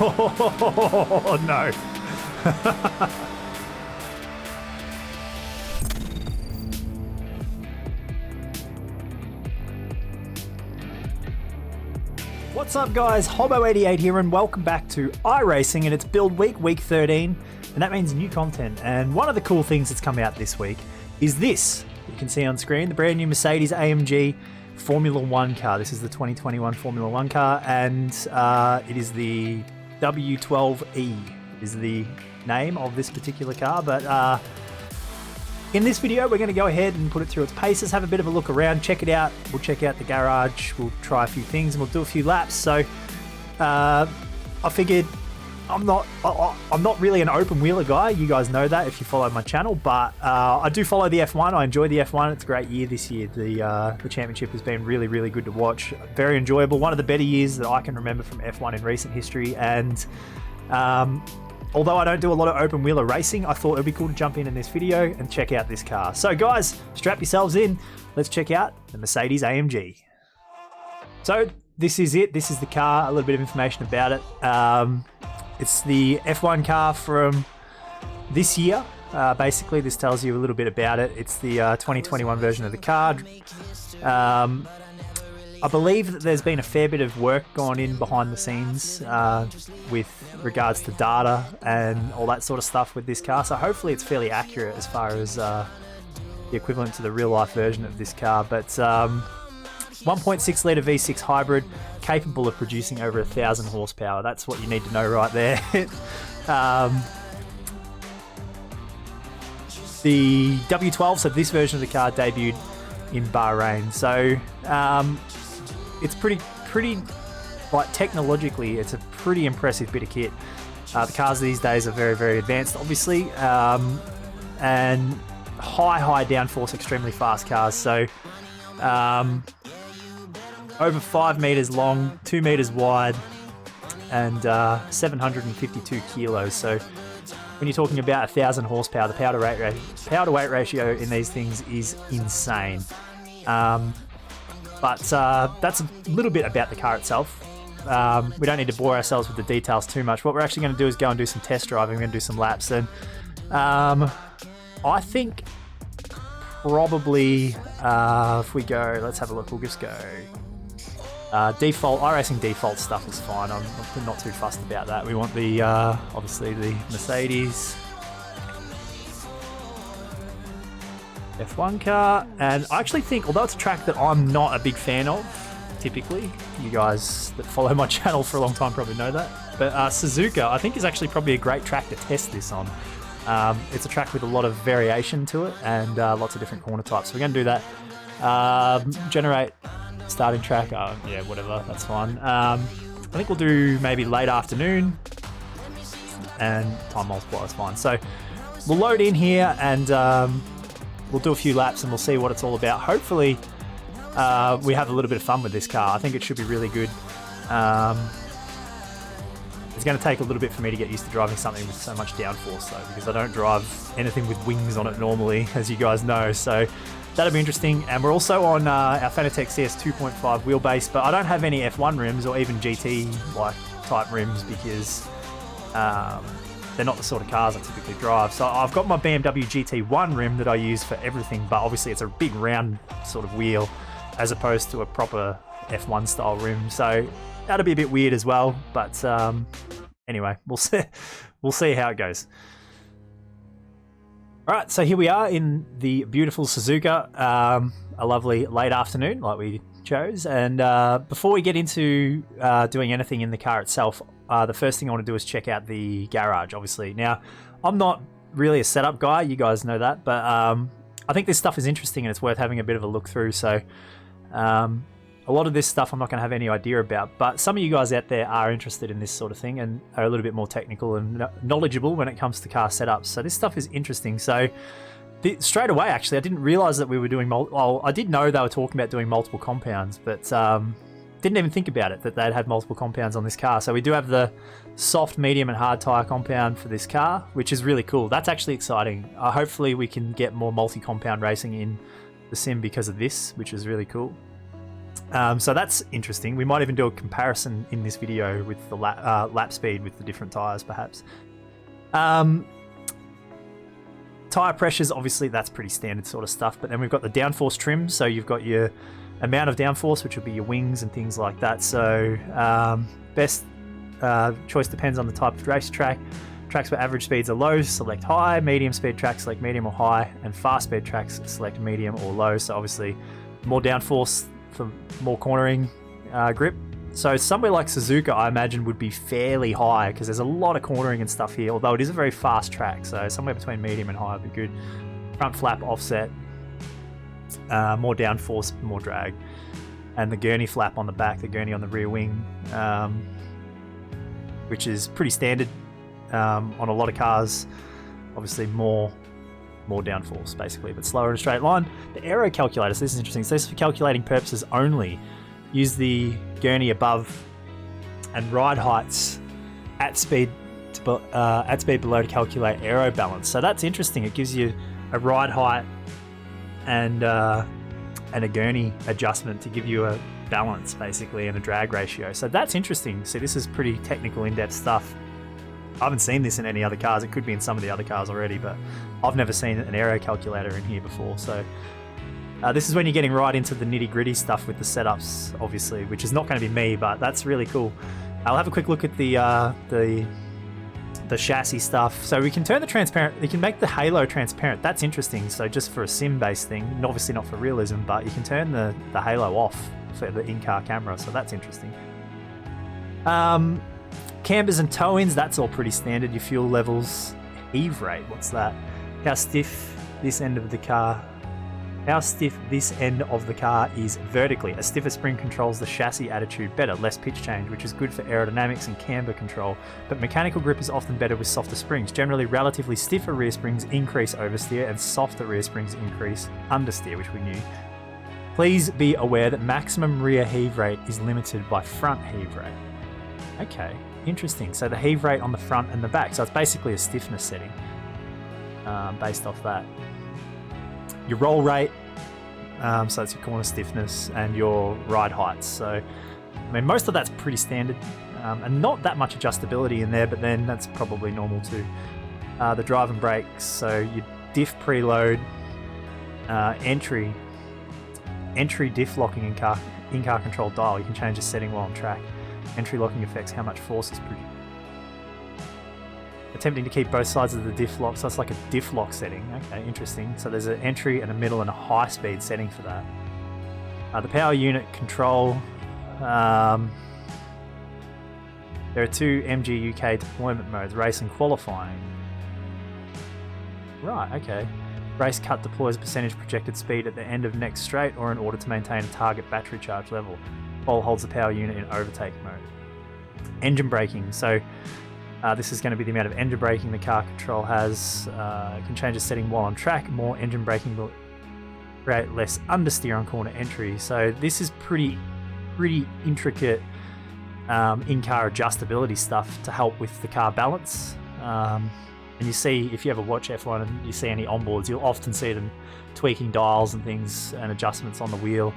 Oh, no. What's up guys, Hobbo88 here and welcome back to iRacing, and it's build week, week 13, and that means new content. And one of the cool things that's come out this week is this. You can see on screen the brand new Mercedes-AMG Formula 1 car. This is the 2021 Formula 1 car, and it is the W12E is the name of this particular car. But in this video, we're going to go ahead and put it through its paces, have a bit of a look around, check it out. We'll check out the garage, we'll try a few things, and we'll do a few laps. So I figured I'm not really an open wheeler guy. You guys know that if you follow my channel, but I do follow the F1. I enjoy the F1. It's a great year this year. The championship has been really, really good to watch. Very enjoyable. One of the better years that I can remember from F1 in recent history. And although I don't do a lot of open wheeler racing, I thought it'd be cool to jump in this video and check out this car. So guys, strap yourselves in. Let's check out the Mercedes-AMG. So this is it. This is the car. A little bit of information about it. It's the F1 car from this year. Basically, this tells you a little bit about it. It's the 2021 version of the car. I believe that there's been a fair bit of work gone in behind the scenes with regards to data and all that sort of stuff with this car. So hopefully it's fairly accurate as far as the equivalent to the real life version of this car. But 1.6 litre V6 hybrid, capable of producing over 1,000 horsepower. That's what you need to know right there. The W12, so this version of the car debuted in Bahrain. So it's pretty like technologically, it's a pretty impressive bit of kit. The cars these days are very, very advanced, obviously, and high downforce, extremely fast cars. So over 5 meters long, 2 meters wide, and 752 kilos. So when you're talking about 1,000 horsepower, the power to weight ratio in these things is insane. But that's a little bit about the car itself. We don't need to bore ourselves with the details too much. What we're actually going to do is go and do some test driving. We're going to do some laps, and I think probably if we go, let's have a look. We'll just go default. iRacing default stuff is fine. I'm not too fussed about that. We want the obviously the Mercedes F1 car, and I actually think, although it's a track that I'm not a big fan of, typically, you guys that follow my channel for a long time probably know that, but Suzuka I think is actually probably a great track to test this on. It's a track with a lot of variation to it and lots of different corner types, so we're going to do that. Generate starting track, yeah, whatever, that's fine. I think we'll do maybe late afternoon, and time multiplier is fine. So we'll load in here and we'll do a few laps and we'll see what it's all about. Hopefully we have a little bit of fun with this car. I think it should be really good. It's going to take a little bit for me to get used to driving something with so much downforce though, because I don't drive anything with wings on it normally, as you guys know. So that'll be interesting. And we're also on our Fanatec CS 2.5 wheelbase, but I don't have any F1 rims or even GT like type rims because they're not the sort of cars I typically drive. So I've got my BMW GT1 rim that I use for everything, but obviously it's a big round sort of wheel as opposed to a proper F1 style rim. So that'll be a bit weird as well. But anyway, we'll see how it goes. All right, so here we are in the beautiful Suzuka, a lovely late afternoon like we chose. And before we get into doing anything in the car itself, the first thing I want to do is check out the garage, obviously. Now, I'm not really a setup guy, you guys know that, but I think this stuff is interesting and it's worth having a bit of a look through. So a lot of this stuff I'm not going to have any idea about, but some of you guys out there are interested in this sort of thing and are a little bit more technical and knowledgeable when it comes to car setups. So this stuff is interesting. So straight away, actually, I didn't realize that we were doing I did know they were talking about doing multiple compounds, but didn't even think about it, that they'd had multiple compounds on this car. So we do have the soft, medium and hard tyre compound for this car, which is really cool. That's actually exciting. Hopefully we can get more multi-compound racing in the sim because of this, which is really cool. So that's interesting. We might even do a comparison in this video with the lap speed with the different tyres, perhaps. Tyre pressures, obviously, that's pretty standard sort of stuff. But then we've got the downforce trim. So you've got your amount of downforce, which will be your wings and things like that. So best choice depends on the type of racetrack. Tracks where average speeds are low, select high. Medium speed tracks, select medium or high. And fast speed tracks, select medium or low. So obviously, more downforce for more cornering grip. So somewhere like Suzuka, I imagine, would be fairly high because there's a lot of cornering and stuff here, although it is a very fast track. So somewhere between medium and high would be good. Front flap offset, more downforce, more drag. And the gurney flap on the back, the gurney on the rear wing, which is pretty standard on a lot of cars. Obviously more downforce, basically, but slower in a straight line. The aero calculator, so this is interesting. So this is for calculating purposes only. Use the gurney above and ride heights at speed below to calculate aero balance. So that's interesting. It gives you a ride height and a gurney adjustment to give you a balance, basically, and a drag ratio. So that's interesting. So this is pretty technical, in-depth stuff. I haven't seen this in any other cars. It could be in some of the other cars already, but I've never seen an aero calculator in here before. So this is when you're getting right into the nitty-gritty stuff with the setups, obviously, which is not going to be me, but that's really cool. I'll have a quick look at the chassis stuff. So we can turn the transparent, you can make the halo transparent. That's interesting. So just for a sim-based thing, and obviously not for realism, but you can turn the halo off for the in-car camera. So that's interesting. Cambers and toe-ins, that's all pretty standard. Your fuel levels, heave rate, what's that? How stiff this end of the car is vertically. A stiffer spring controls the chassis attitude better, less pitch change, which is good for aerodynamics and camber control. But mechanical grip is often better with softer springs. Generally, relatively stiffer rear springs increase oversteer and softer rear springs increase understeer, which we knew. Please be aware that maximum rear heave rate is limited by front heave rate. Okay, interesting. So the heave rate on the front and the back. So it's basically a stiffness setting based off that. Your roll rate, so that's your corner stiffness, and your ride heights. So, I mean, most of that's pretty standard, and not that much adjustability in there, but then that's probably normal too. The drive and brakes, so your diff preload, entry diff locking in-car control dial. You can change the setting while on track. Entry locking affects how much force is produced. Attempting to keep both sides of the diff lock, so it's like a diff lock setting. Okay, interesting. So there's an entry and a middle and a high speed setting for that. The power unit control. There are two MG UK deployment modes, race and qualifying. Right, okay. Race cut deploys percentage projected speed at the end of next straight or in order to maintain a target battery charge level. Qual holds the power unit in overtake mode. Engine braking. So this is going to be the amount of engine braking the car control has. Can change the setting while on track. More engine braking will create less understeer on corner entry. So this is pretty intricate in-car adjustability stuff to help with the car balance. And you see, if you ever watch F1 and you see any onboards, you'll often see them tweaking dials and things and adjustments on the wheel.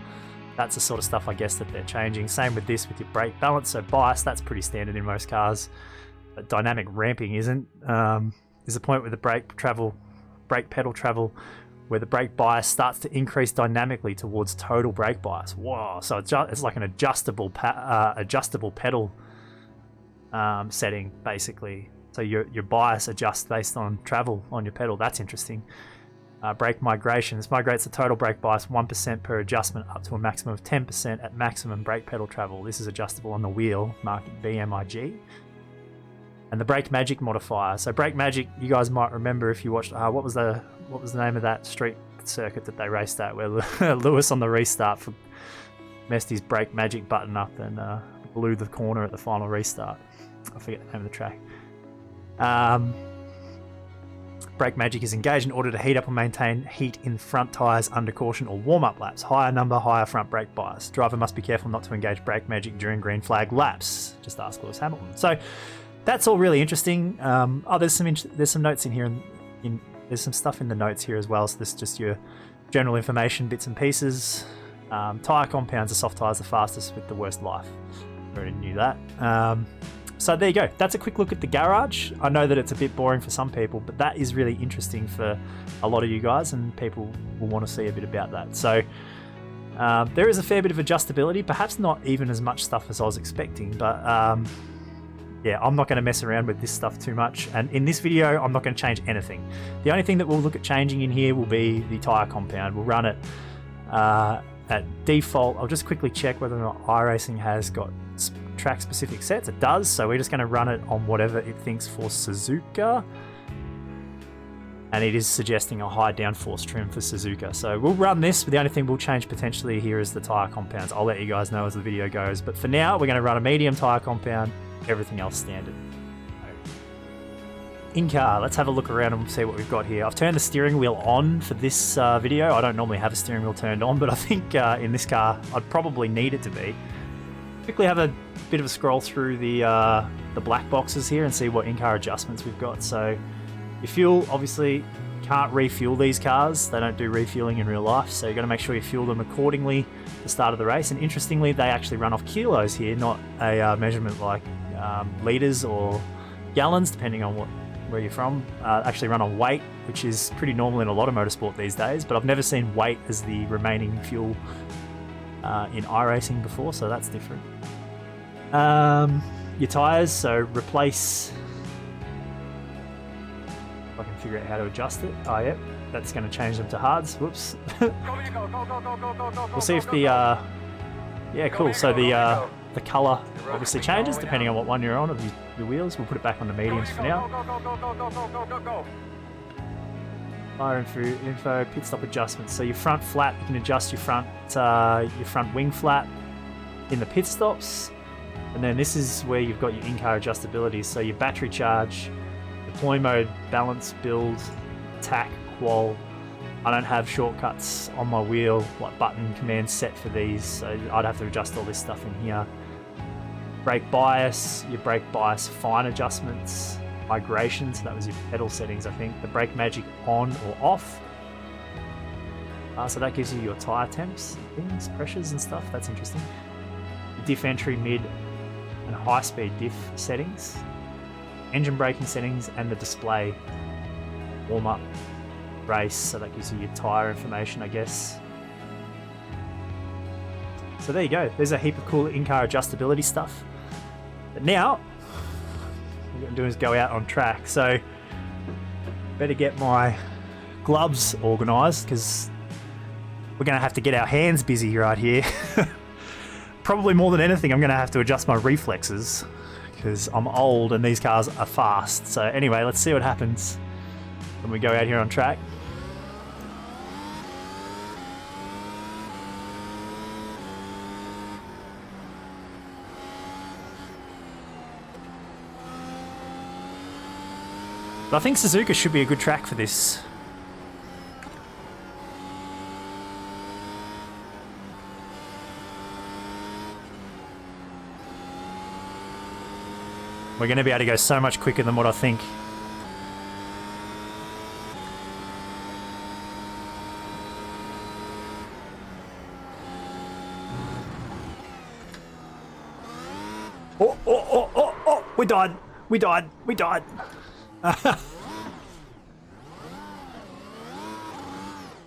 That's the sort of stuff, I guess, that they're changing. Same with this, with your brake balance. So bias, that's pretty standard in most cars. But dynamic ramping isn't. There's a point where the brake pedal travel, where the brake bias starts to increase dynamically towards total brake bias. Whoa! So it's like an adjustable pedal setting, basically. So your bias adjusts based on travel on your pedal. That's interesting. Brake migration. This migrates the total brake bias 1% per adjustment up to a maximum of 10% at maximum brake pedal travel. This is adjustable on the wheel, marked BMIG. And the brake magic modifier. So brake magic, you guys might remember if you watched. What was the name of that street circuit that they raced at, where Lewis on the restart messed his brake magic button up and blew the corner at the final restart. I forget the name of the track. Brake magic is engaged in order to heat up or maintain heat in front tyres under caution or warm-up laps. Higher number, higher front brake bias. Driver must be careful not to engage brake magic during green flag laps. Just ask Lewis Hamilton. So that's all really interesting. There's some notes in here, and there's some stuff in the notes here as well. So this is just your general information, bits and pieces. Tyre compounds are soft tyres the fastest with the worst life. Already knew that. So there you go. That's a quick look at the garage. I know that it's a bit boring for some people, but that is really interesting for a lot of you guys, and people will want to see a bit about that. So there is a fair bit of adjustability, perhaps not even as much stuff as I was expecting, but yeah, I'm not going to mess around with this stuff too much. And in this video, I'm not going to change anything. The only thing that we'll look at changing in here will be the tyre compound. We'll run it at default. I'll just quickly check whether or not iRacing has got track specific sets. It does, so we're just going to run it on whatever it thinks for Suzuka, and it is suggesting a high downforce trim for Suzuka, so we'll run this, but the only thing we'll change potentially here is the tyre compounds. I'll let you guys know as the video goes, but for now we're going to run a medium tyre compound, everything else standard. In car, let's have a look around and see what we've got here. I've turned the steering wheel on for this video. I don't normally have a steering wheel turned on, but I think in this car I'd probably need it to be. Quickly have a bit of a scroll through the black boxes here and see what in-car adjustments we've got. So your fuel, obviously can't refuel these cars. They don't do refueling in real life, so you've got to make sure you fuel them accordingly at the start of the race. And interestingly, they actually run off kilos here, not a measurement like litres or gallons, depending on where you're from. Actually run on weight, which is pretty normal in a lot of motorsport these days, but I've never seen weight as the remaining fuel in iRacing before, so that's different. Your tyres, so replace, if I can figure out how to adjust it. Oh yep, that's going to change them to hards. Whoops. We'll see if the yeah, cool, so the colour obviously changes depending on what one you're on of your wheels. We'll put it back on the mediums for now. Tyre info, pit stop adjustments. So your front flat, you can adjust your front wing flat in the pit stops. And then this is where you've got your in-car adjustability. So your battery charge, deploy mode, balance, build, attack, qual. I don't have shortcuts on my wheel, like button commands set for these, so I'd have to adjust all this stuff in here. Brake bias, your brake bias fine adjustments, migration, so that was your pedal settings I think. The brake magic on or off. So that gives you your tyre temps, things, pressures and stuff, that's interesting. Your diff entry, mid and high speed diff settings. Engine braking settings and the display warm up race, so that gives you your tyre information I guess. So there you go, there's a heap of cool in-car adjustability stuff. But now, what we're going to do is go out on track, so better get my gloves organised because we're going to have to get our hands busy right here. Probably more than anything, I'm going to have to adjust my reflexes because I'm old and these cars are fast. So anyway, let's see what happens when we go out here on track. But I think Suzuka should be a good track for this. We're going to be able to go so much quicker than what I think. Oh, we died.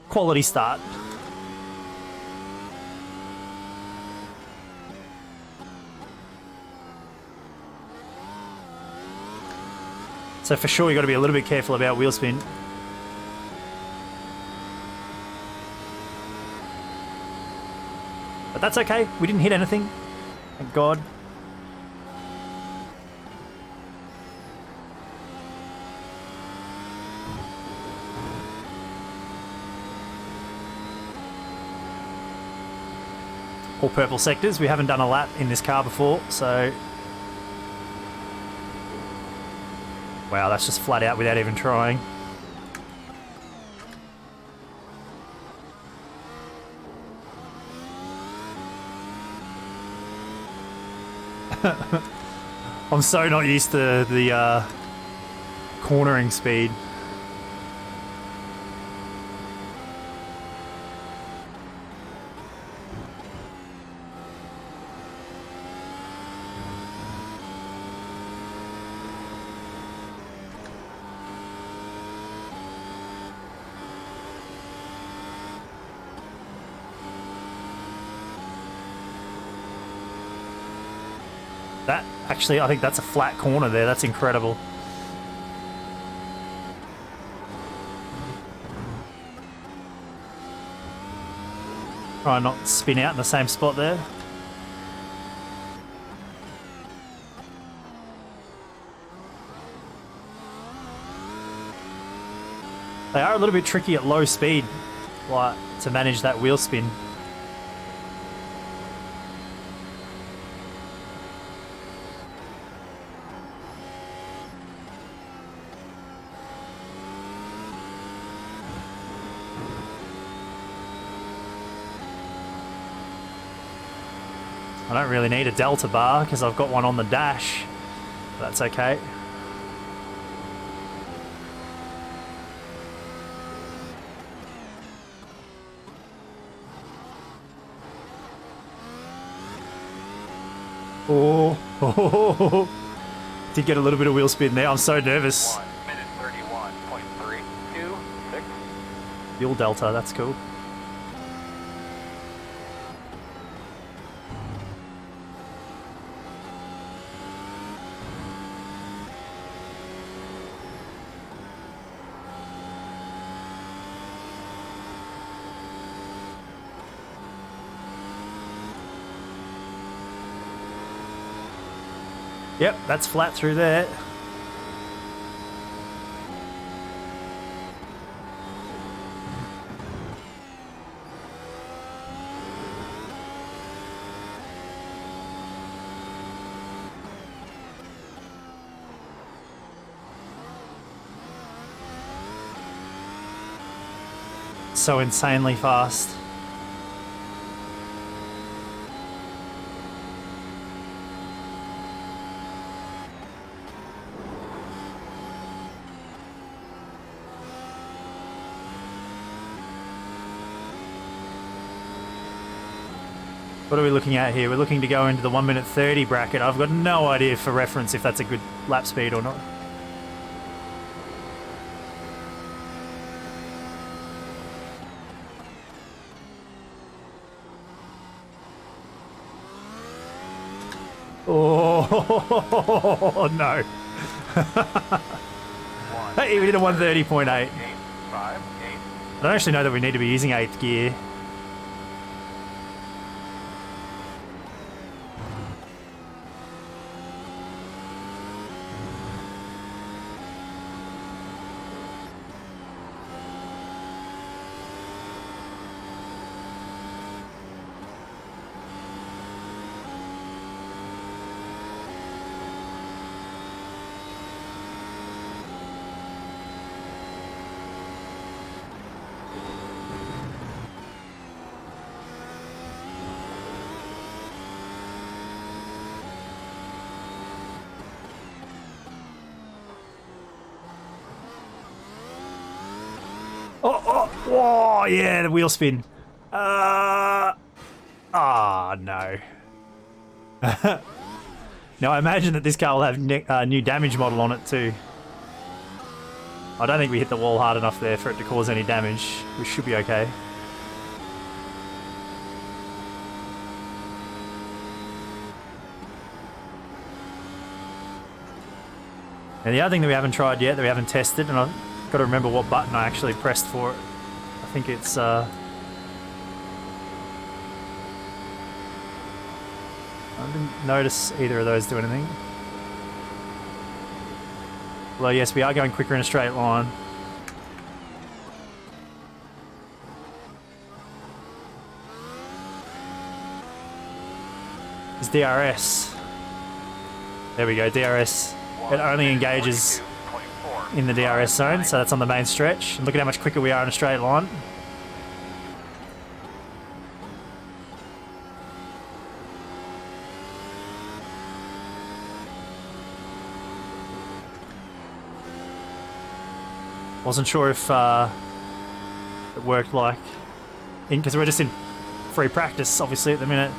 Quality start. So for sure you got to be a little bit careful about wheel spin. But that's okay, we didn't hit anything. Thank God. All purple sectors. We haven't done a lap in this car before, so... Wow, that's just flat out without even trying. I'm so not used to the cornering speed. That, actually, I think that's a flat corner there. That's incredible. Try and not spin out in the same spot there. They are a little bit tricky at low speed, like to manage that wheel spin. I don't really need a delta bar because I've got one on the dash. That's okay. Oh, did get a little bit of wheel spin there. I'm so nervous. 1 minute 31.326. Fuel delta, that's cool. Yep, that's flat through there. So insanely fast. What are we looking at here? We're looking to go into the 1 minute 30 bracket. I've got no idea for reference if that's a good lap speed or not. Oh, no. Hey, we did a 130.8. I don't actually know that we need to be using 8th gear. Oh, yeah, the wheel spin. No. Now, I imagine that this car will have new damage model on it too. I don't think we hit the wall hard enough there for it to cause any damage. We should be okay. And the other thing that we haven't tried yet, that we haven't tested, and I've got to remember what button I actually pressed for it. I think it's I didn't notice either of those do anything. Well, yes, we are going quicker in a straight line. It's DRS. There we go, DRS. It only engages in the DRS zone, so that's on the main stretch. And look at how much quicker we are in a straight line. Wasn't sure if it worked like, because we're just in free practice obviously at the minute,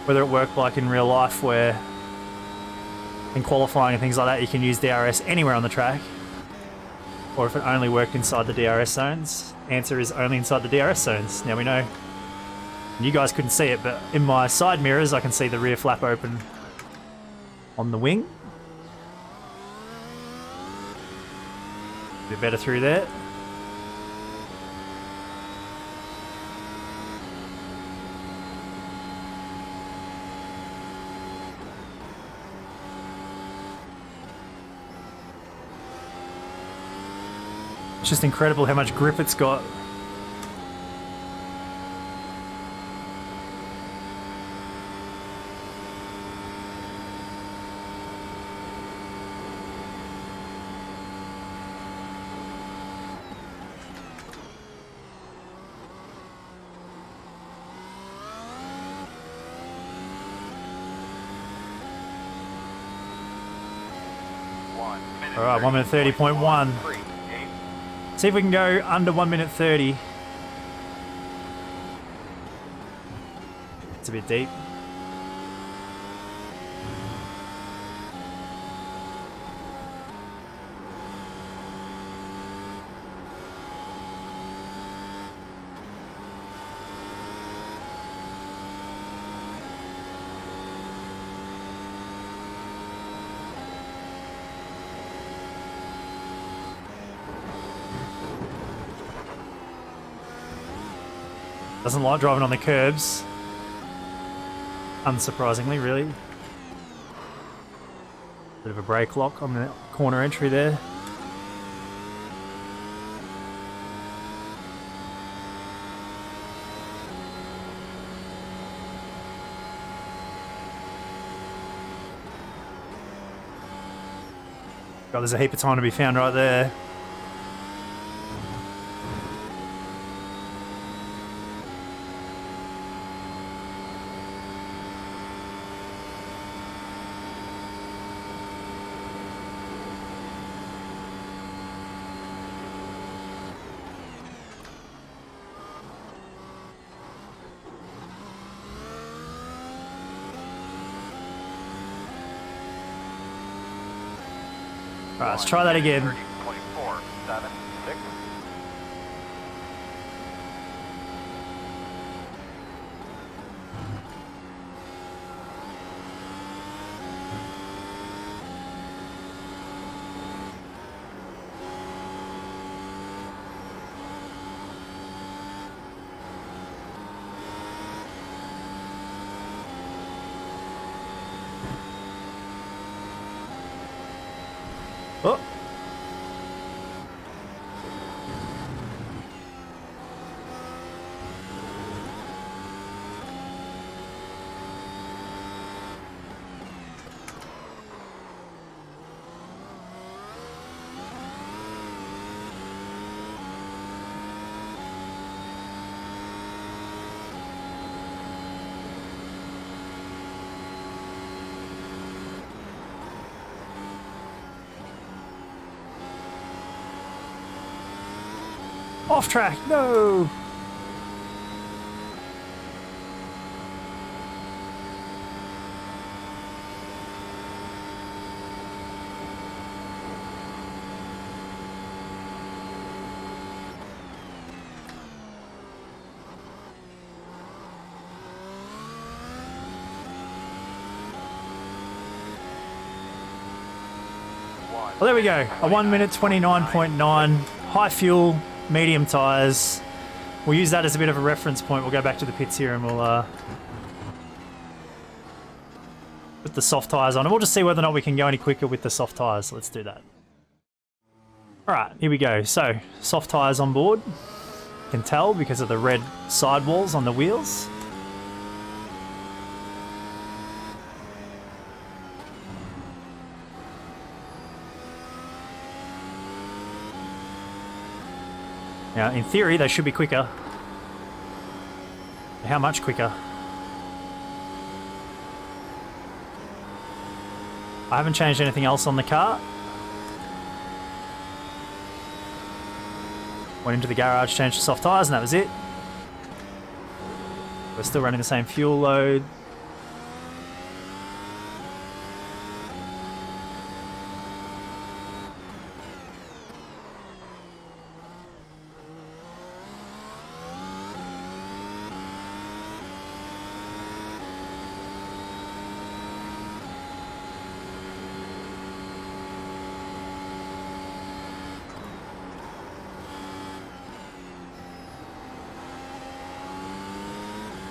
whether it worked like in real life where in qualifying and things like that you can use DRS anywhere on the track, or if it only worked inside the DRS zones. Answer is only inside the DRS zones. Now we know, you guys couldn't see it, but in my side mirrors I can see the rear flap open. on the wing. A bit better through there. It's just incredible how much grip it's got. All right, 1 minute 30.1. See if we can go under 1 minute 30. It's a bit deep. Doesn't like driving on the curbs. Unsurprisingly, really. Bit of a brake lock on the corner entry there. God, there's a heap of time to be found right there. Alright, let's try that again. 24, 7, 6. Oh. Off track, no! Well, there we go. A 1 minute 29.9, high fuel, medium tyres. We'll use that as a bit of a reference point. We'll go back to the pits here and we'll put the soft tyres on. And we'll just see whether or not we can go any quicker with the soft tyres. Let's do that. Alright, here we go. So, soft tyres on board. You can tell because of the red sidewalls on the wheels. Now, in theory, they should be quicker. How much quicker? I haven't changed anything else on the car. Went into the garage, changed the soft tyres, and that was it. We're still running the same fuel load.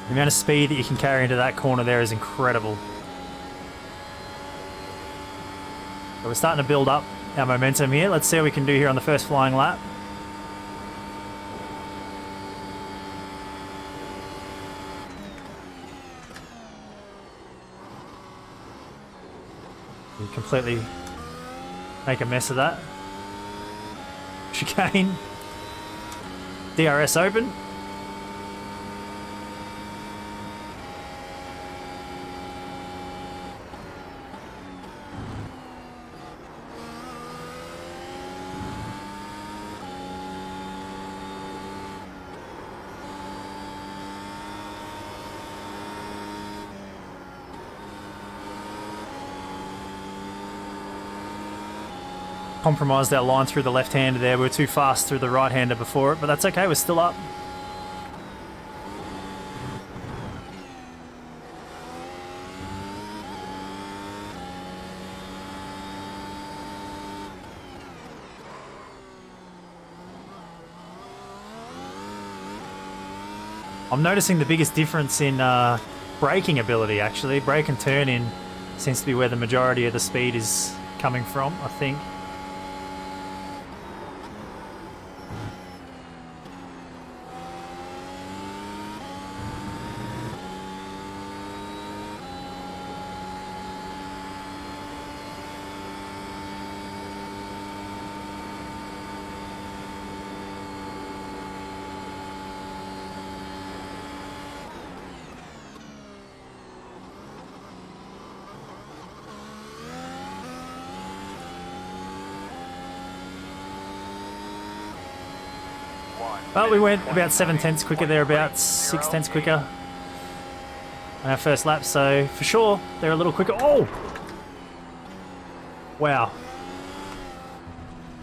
The amount of speed that you can carry into that corner there is incredible. So we're starting to build up our momentum here. Let's see what we can do here on the first flying lap. We completely make a mess of that. Chicane. DRS open. Compromised our line through the left-hander there. We were too fast through the right-hander before it, but that's okay. We're still up. I'm noticing the biggest difference in braking ability, actually. Brake and turn in seems to be where the majority of the speed is coming from, I think. Well, we went about 7 tenths quicker there, about 6 tenths quicker on our first lap, so for sure they're a little quicker. Oh! Wow.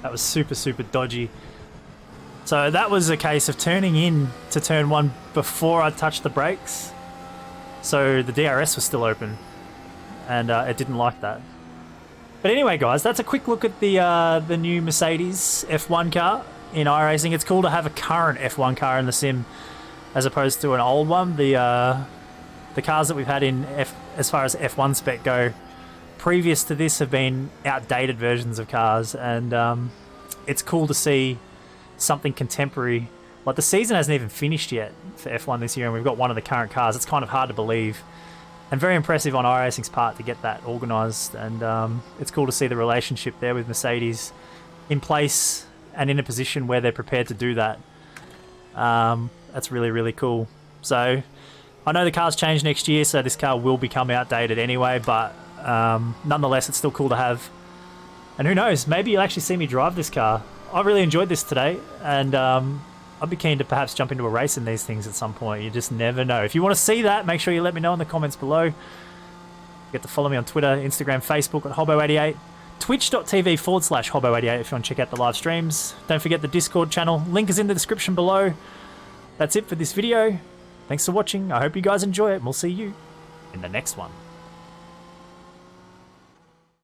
That was super, super dodgy. So that was a case of turning in to turn one before I touched the brakes. So the DRS was still open, and it didn't like that. But anyway, guys, that's a quick look at the new Mercedes F1 car in iRacing. It's cool to have a current F1 car in the sim as opposed to an old one. The cars that we've had in as far as F1 spec go previous to this have been outdated versions of cars, and it's cool to see something contemporary. Like, the season hasn't even finished yet for F1 this year, and we've got one of the current cars. It's kind of hard to believe, and very impressive on iRacing's part to get that organised, and it's cool to see the relationship there with Mercedes in place and in a position where they're prepared to do that. That's really, really cool. So I know the car's changed next year, so this car will become outdated anyway, but nonetheless, it's still cool to have. And who knows, maybe you'll actually see me drive this car. I really enjoyed this today, and I'd be keen to perhaps jump into a race in these things at some point. You just never know. If you want to see that, make sure you let me know in the comments below. You get to follow me on Twitter, Instagram, Facebook at Hobbo88. Twitch.tv/Hobbo88 if you want to check out the live streams. Don't forget the Discord channel. Link is in the description below. That's it for this video. Thanks for watching. I hope you guys enjoy it, and we'll see you in the next one.